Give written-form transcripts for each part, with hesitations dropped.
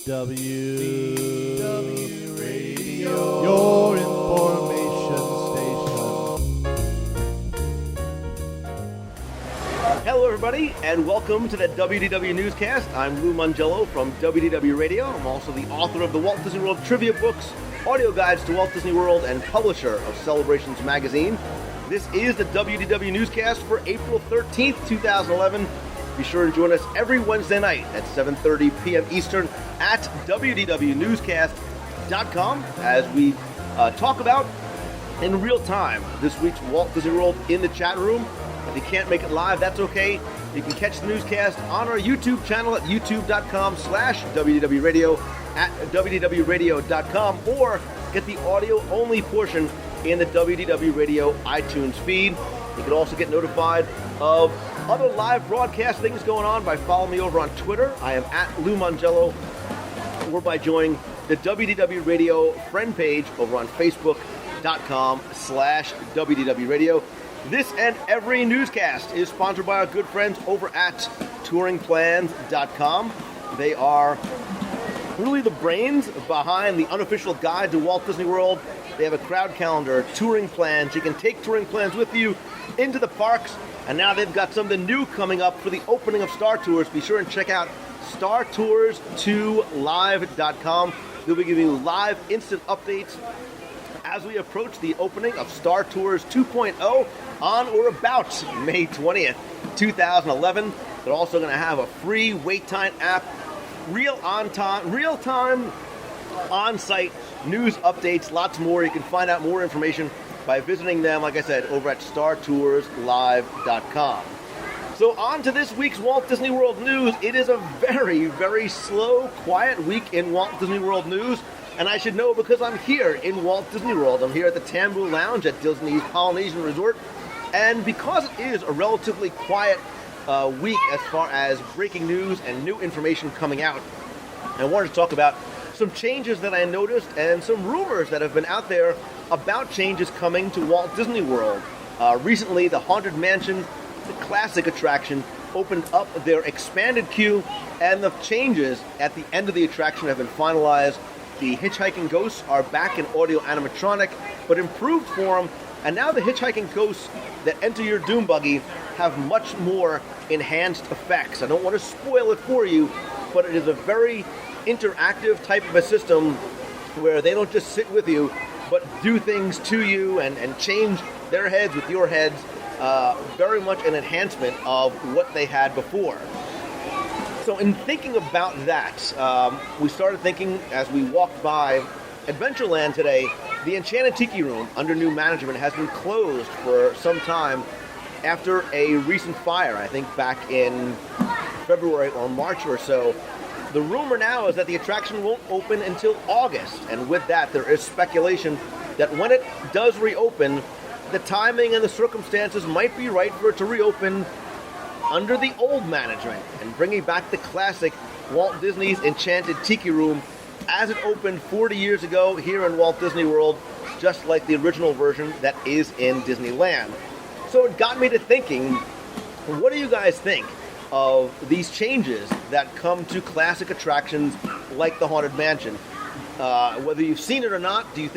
WDW Radio, your information station. Hello, everybody, and welcome to the WDW NewsCast. I'm Lou Mangello from WDW Radio. I'm also the author of the Walt Disney World Trivia Books, audio guides to Walt Disney World, and publisher of Celebrations Magazine. This is the WDW NewsCast for April 13th, 2011. Be sure to join us every Wednesday night at 7:30 p.m. Eastern at WDWNewsCast.com as we talk about, in real time, this week's Walt Disney World in the chat room. If you can't make it live, that's okay. You can catch the newscast on our YouTube channel at youtube.com/WDWRadio, at WDWRadio.com, or get the audio-only portion in the WDW Radio iTunes feed. You can also get notified of other live broadcast things going on by following me over on Twitter. I am at Lou Mangello, or by joining the WDW Radio friend page over on Facebook.com/WDW Radio. This and every newscast is sponsored by our good friends over at touringplans.com. They are really the brains behind the unofficial guide to Walt Disney World. They have a crowd calendar, touring plans. You can take touring plans with you into the parks, and now they've got something new coming up for the opening of Star Tours. Be sure and check out StarTours2Live.com. They'll be giving you live instant updates as we approach the opening of Star Tours 2.0 on or about May 20th, 2011. They're also going to have a free wait time app, real-time, on-site news updates, lots more. You can find out more information by visiting them, like I said, over at StarToursLive.com. So on to this week's Walt Disney World news. It is a very, very slow, quiet week in Walt Disney World news. And I should know because I'm here in Walt Disney World. I'm here at the Tambu Lounge at Disney's Polynesian Resort. And because it is a relatively quiet week as far as breaking news and new information coming out, I wanted to talk about some changes that I noticed and some rumors that have been out there about changes coming to Walt Disney World. Recently, the Haunted Mansion, the classic attraction, opened up their expanded queue, and the changes at the end of the attraction have been finalized. The hitchhiking ghosts are back in audio animatronic, but improved form, and now the hitchhiking ghosts that enter your Doom Buggy have much more enhanced effects. I don't want to spoil it for you, but it is a very interactive type of a system where they don't just sit with you, but do things to you and change their heads with your heads. Very much an enhancement of what they had before. So in thinking about that, we started thinking as we walked by Adventureland today, the Enchanted Tiki Room under new management has been closed for some time after a recent fire, I think back in February or March or so. The rumor now is that the attraction won't open until August, and with that there is speculation that when it does reopen, the timing and the circumstances might be right for it to reopen under the old management and bringing back the classic Walt Disney's Enchanted Tiki Room as it opened 40 years ago here in Walt Disney World, just like the original version that is in Disneyland. So it got me to thinking, what do you guys think of these changes that come to classic attractions like the Haunted Mansion? Whether you've seen it or not, do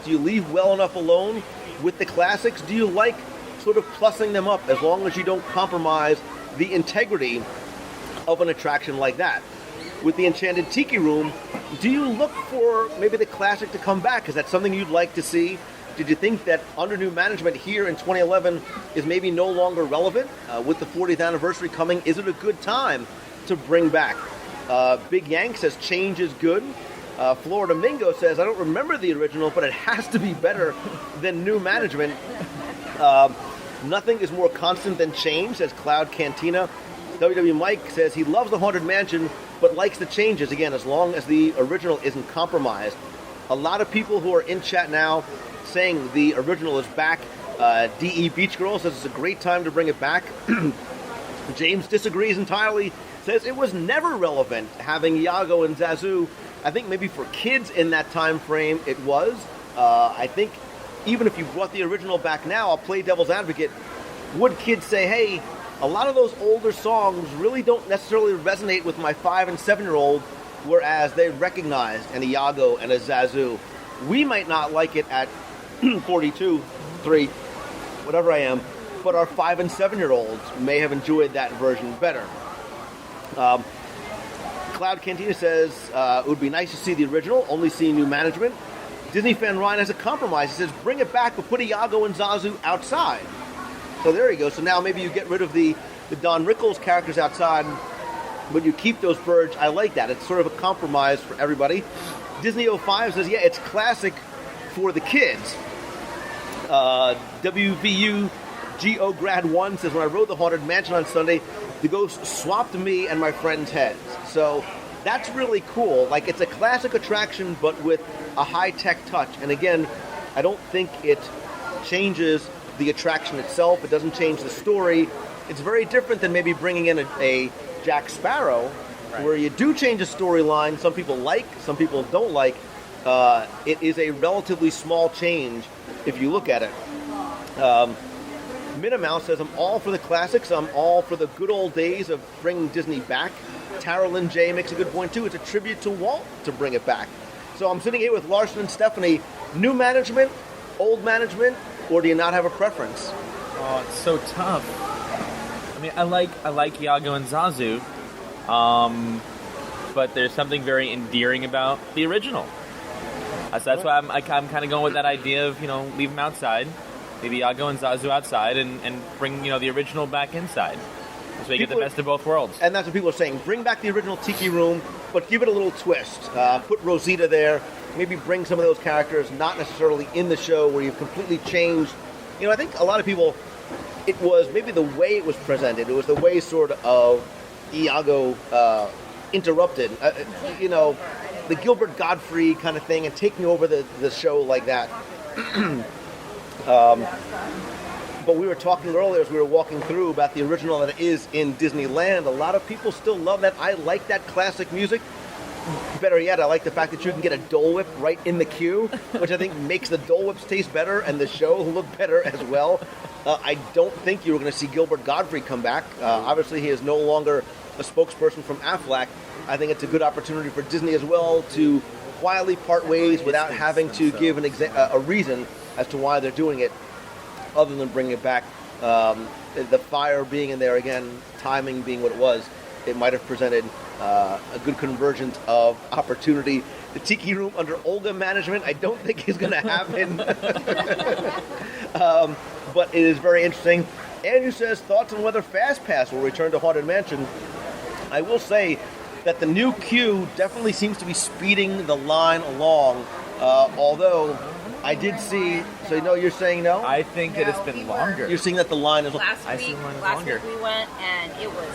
you leave well enough alone with the classics? Do you like sort of plussing them up as long as you don't compromise the integrity of an attraction like that? With the Enchanted Tiki Room, do you look for maybe the classic to come back? Is that something you'd like to see? Did you think that under new management here in 2011 is maybe no longer relevant? With the 40th anniversary coming, is it a good time to bring back? Big Yank says change is good. Florida Mingo says, I don't remember the original, but it has to be better than new management. Nothing is more constant than change, says Cloud Cantina. WW Mike says he loves the Haunted Mansion, but likes the changes, again, as long as the original isn't compromised. A lot of people who are in chat now saying the original is back. D.E. Beach Girl says it's a great time to bring it back. James disagrees entirely, says it was never relevant having Iago and Zazu. I think maybe for kids in that time frame it was. I think even if you brought the original back now, I'll play devil's advocate. Would kids say, hey, a lot of those older songs really don't necessarily resonate with my 5 and 7-year-old. whereas they recognized an Iago and a Zazu. We might not like it at 42, 3, whatever I am, but our 5 and 7-year-olds may have enjoyed that version better. Cloud Cantina says, it would be nice to see the original, only seeing new management. Disney fan Ryan has a compromise. He says, bring it back, but put Iago and Zazu outside. So there you go. So now maybe you get rid of the Don Rickles characters outside, but you keep those birds. I like that. It's sort of a compromise for everybody. Disney 05 says, yeah, it's classic for the kids. WVU GO Grad 1 says, when I rode the Haunted Mansion on Sunday, the ghost swapped me and my friends' heads. So that's really cool. Like, it's a classic attraction, but with a high-tech touch. And again, I don't think it changes the attraction itself. It doesn't change the story. It's very different than maybe bringing in a Jack Sparrow, right, where you do change a storyline. Some people like, some people don't like. It is a relatively small change if you look at it. Minna Mouse says, I'm all for the classics. I'm all for the good old days of bringing Disney back. Tara Lynn J makes a good point, too. It's a tribute to Walt to bring it back. So I'm sitting here with Larson and Stephanie. New management, old management, or do you not have a preference? Oh, it's so tough. I mean, I like Iago and Zazu, but there's something very endearing about the original. So that's why I'm kind of going with that idea of, leave them outside. Maybe Iago and Zazu outside and bring, the original back inside. So you get the best of both worlds. And that's what people are saying. Bring back the original Tiki Room, but give it a little twist. Put Rosita there. Maybe bring some of those characters not necessarily in the show where you've completely changed. I think a lot of people, it was maybe the way it was presented. It was the way sort of Iago interrupted. The Gilbert Godfrey kind of thing and taking over the show like that. But we were talking earlier as we were walking through about the original that is in Disneyland. A lot of people still love that. I like that classic music. Better yet, I like the fact that you can get a Dole Whip right in the queue, which I think makes the Dole Whips taste better and the show look better as well. I don't think you were going to see Gilbert Godfrey come back. Obviously, he is no longer a spokesperson from Aflac. I think it's a good opportunity for Disney as well to quietly part ways without having to give a reason as to why they're doing it, other than bringing it back. The fire being in there again, timing being what it was, it might have presented a good convergence of opportunity. The Tiki Room under Olga management, I don't think is going to happen. But it is very interesting. Andrew says, thoughts on whether Fast Pass will return to Haunted Mansion. I will say that the new queue definitely seems to be speeding the line along, although I did see, so you're saying no? I think that it's been longer. You're seeing that the line is last week we went and it was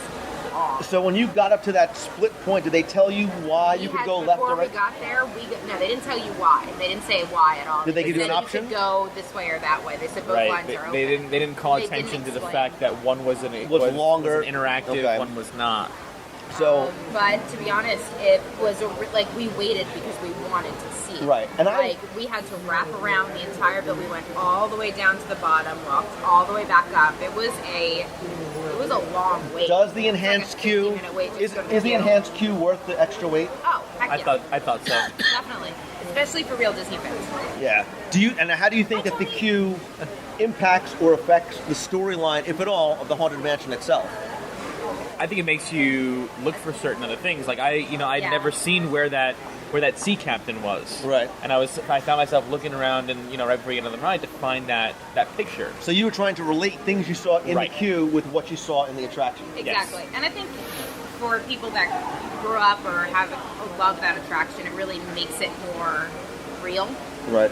off. So when you got up to that split point, did they tell you why you could go left or right? Before we got there, no, they didn't tell you why. They didn't say why at all. Did they give you an option? You could go this way or that way. They said both lines are open. They didn't call attention to the fact that one was longer, was interactive, one was not. So, but to be honest, it was we waited because we wanted to see. Right, and we had to wrap around the entire bill. We went all the way down to the bottom, walked all the way back up. It was a long wait. Does the enhanced queue is the enhanced queue worth the extra wait? Oh, heck yeah. I thought so. Definitely, especially for real Disney fans. Yeah. How do you think that the queue impacts or affects the storyline, if at all, of the Haunted Mansion itself? I think it makes you look for certain other things. Like I'd never seen where that sea captain was. Right. And I found myself looking around and right before you get on the ride to find that picture. So you were trying to relate things you saw in the queue with what you saw in the attraction. Exactly. Yes. And I think for people that grew up or love that attraction, it really makes it more real. Right.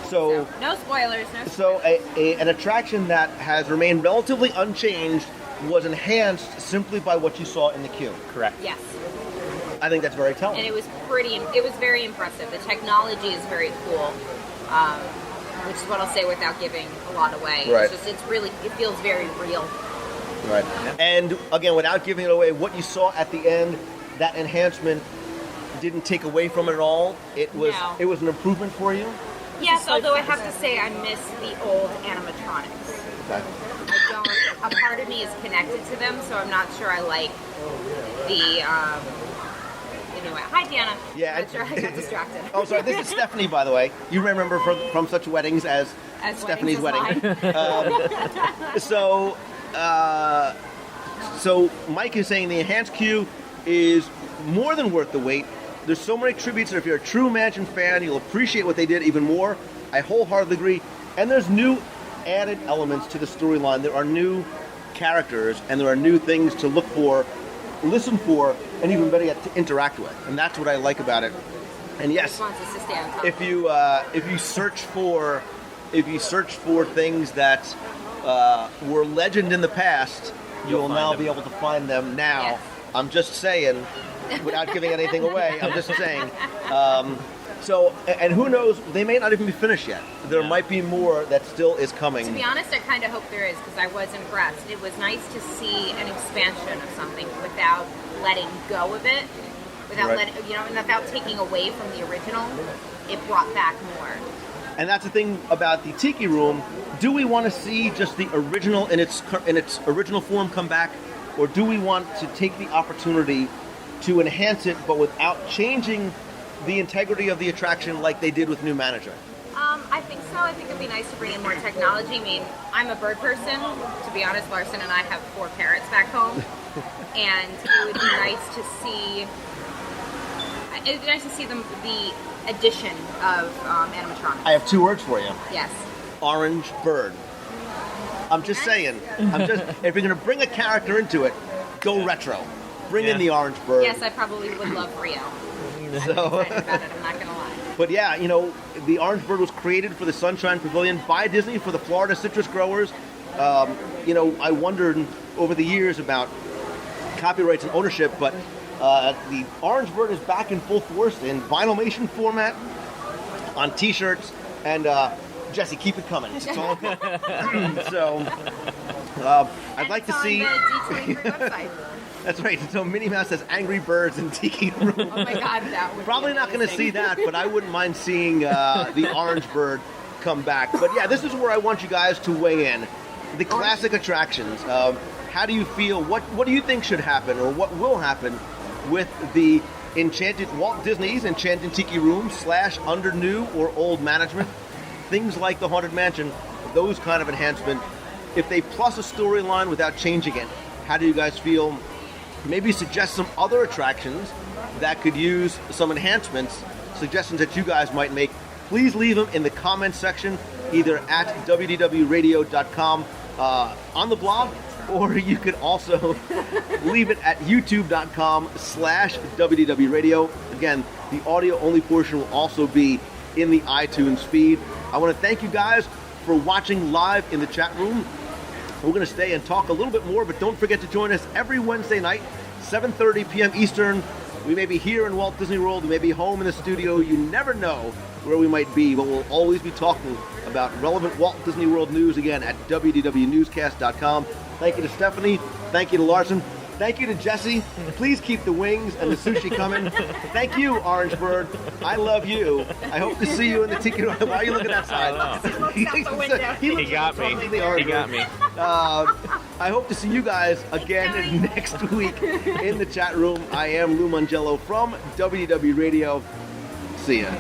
So no spoilers. So an attraction that has remained relatively unchanged was enhanced simply by what you saw in the queue. Correct. Yes. I think that's very telling. And it was very impressive. The technology is very cool, which is what I'll say without giving a lot away. Right. It feels very real. Right. And again, without giving it away, what you saw at the end, that enhancement didn't take away from it at all. It was an improvement for you. Yes, although I have to say I miss the old animatronics. Okay. A part of me is connected to them, so I'm not sure I like the the new one. Hi, Deanna. Yeah, I'm not sure I got distracted. Oh, sorry. This is Stephanie, by the way. You remember from such weddings as Stephanie's weddings wedding. is So Mike is saying the enhanced queue is more than worth the wait. There's so many tributes that if you're a true Mansion fan, you'll appreciate what they did even more. I wholeheartedly agree. And there's new added elements to the storyline. There are new characters, and there are new things to look for, listen for, and even better yet, to interact with. And that's what I like about it. And yes, wants us to stay on top. if you search for things that were legend in the past, you'll find now them. be able to find them now. Yes. I'm just saying, without giving anything away. I'm just saying. So, and who knows? They may not even be finished yet. There Yeah. might be more that still is coming. To be honest, I kind of hope there is because I was impressed. It was nice to see an expansion of something without letting go of it, without Right. and without taking away from the original. It brought back more. And that's the thing about the Tiki Room. Do we want to see just the original in its original form come back, or do we want to take the opportunity to enhance it, but without changing the integrity of the attraction like they did with new management? I think so. I think it'd be nice to bring in more technology. I mean, I'm a bird person. To be honest, Larson and I have 4 parrots back home, and it would be nice to see. It'd be nice to see the addition of animatronics. I have 2 words for you. Yes. Orange bird. I'm just saying. If you're going to bring a character into it, go retro. Bring in Yeah. the orange bird. Yes, I probably would love Rio. I'm So- excited about it. I'm not gonna lie. But yeah, the orange bird was created for the Sunshine Pavilion by Disney for the Florida citrus growers. I wondered over the years about copyrights and ownership, but the orange bird is back in full force in vinylmation format, on T-shirts, and Jesse, keep it coming. It's all good. So I'd like to see. And it's on the D23 website. That's right. So Minnie Mouse has Angry Birds and Tiki Room. Oh my God, that would Probably be not going to amazing. see that, but I wouldn't mind seeing the orange bird come back. But yeah, this is where I want you guys to weigh in. The classic attractions. How do you feel? What do you think should happen, or what will happen with the Enchanted Walt Disney's Enchanted Tiki Room / under new or old management? Things like the Haunted Mansion, those kind of enhancement. If they plus a storyline without changing it, how do you guys feel? Maybe suggest some other attractions that could use some enhancements, suggestions that you guys might make. Please leave them in the comments section, either at WDWRadio.com on the blog, or you could also leave it at youtube.com/WDWRadio. Again, the audio only portion will also be in the iTunes feed. I want to thank you guys for watching live in the chat room. We're going to stay and talk a little bit more, but don't forget to join us every Wednesday night, 7:30 p.m. Eastern. We may be here in Walt Disney World. We may be home in the studio. You never know where we might be, but we'll always be talking about relevant Walt Disney World news again at WDW NewsCast.com. Thank you to Stephanie. Thank you to Larson. Thank you to Jesse. Please keep the wings and the sushi coming. Thank you, Orange Bird. I love you. I hope to see you in the Tiki Room. Why are you looking outside? He looks out the window. He He got me. He got me. I hope to see you guys again next week in the chat room. I am Lou Mangello from WDW Radio. See ya.